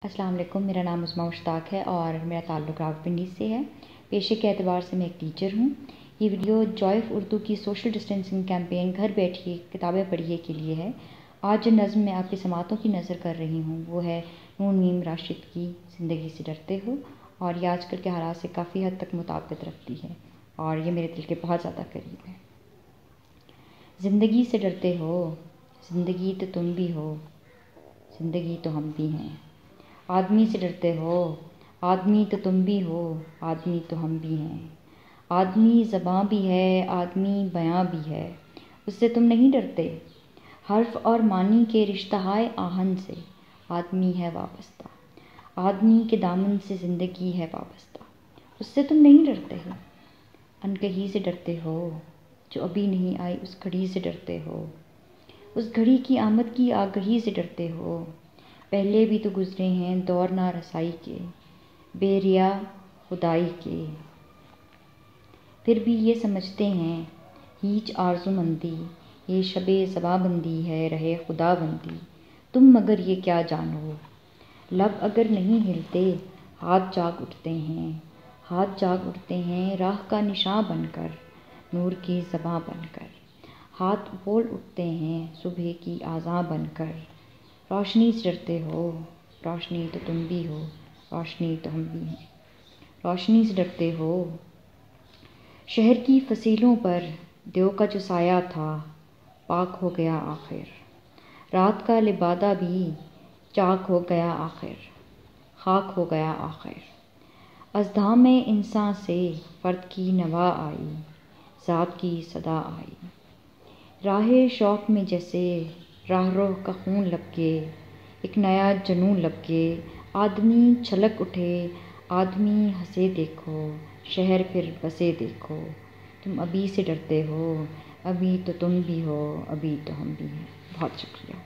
السلام علیکم، میرا نام عظمیٰ مشتاق ہے اور میرا تعلق راولپنڈی سے ہے۔ پیشے کے اعتبار سے میں ایک ٹیچر ہوں۔ یہ ویڈیو جوائے آف اردو کی سوشل ڈسٹینسنگ کیمپین گھر بیٹھیے کتابیں پڑھیے کے لیے ہے۔ آج جو نظم میں آپ کی سماعتوں کی نظر کر رہی ہوں وہ ہے نون میم راشد کی زندگی سے ڈرتے ہو، اور یہ آج کل کے حالات سے کافی حد تک مطابقت رکھتی ہے اور یہ میرے دل کے بہت زیادہ قریب ہے۔ زندگی سے ڈرتے ہو، زندگی تو تم بھی ہو، زندگی تو ہم بھی ہیں۔ آدمی سے ڈرتے ہو، آدمی تو تم بھی ہو، آدمی تو ہم بھی ہیں۔ آدمی زباں بھی ہے، آدمی بیاں بھی ہے، اس سے تم نہیں ڈرتے۔ حرف اور معنی کے رشتہائے آہن سے آدمی ہے وابستہ، آدمی کے دامن سے زندگی ہے وابستہ، اس سے تم نہیں ڈرتے ہو۔ انکہی سے ڈرتے ہو، جو ابھی نہیں آئی اس گھڑی سے ڈرتے ہو، اس گھڑی کی آمد کی آگہی سے ڈرتے ہو۔ پہلے بھی تو گزرے ہیں دور نا رسائی کے، بے ریا خدائی کے، پھر بھی یہ سمجھتے ہیں ہیچ آرزو مندی، یہ شب صبا بندی ہے رہے خدا بندی۔ تم مگر یہ کیا جانو، لب اگر نہیں ہلتے ہاتھ جاگ اٹھتے ہیں، ہاتھ جاگ اٹھتے ہیں راہ کا نشاں بن کر، نور کی زباں بن کر۔ ہاتھ بول اٹھتے ہیں صبح کی آذاں بن کر۔ روشنی سے ڈرتے ہو، روشنی تو تم بھی ہو، روشنی تو ہم بھی ہیں۔ روشنی سے ڈرتے ہو، شہر کی فصیلوں پر دیو کا جو سایہ تھا پاک ہو گیا آخر۔ رات کا لبادہ بھی چاک ہو گیا آخر، خاک ہو گیا آخر۔ اژدھا میں انساں سے فرد کی نوا آئی، ذات کی صدا آئی۔ راہ شوق میں جیسے راہ رو کا خون لبکے، ایک نیا جنوں لبکے۔ آدمی چھلک اٹھے، آدمی ہنسے دیکھو، شہر پھر بسے دیکھو۔ تم ابھی سے ڈرتے ہو، ابھی تو تم بھی ہو، ابھی تو ہم بھی ہیں۔ بہت شکریہ۔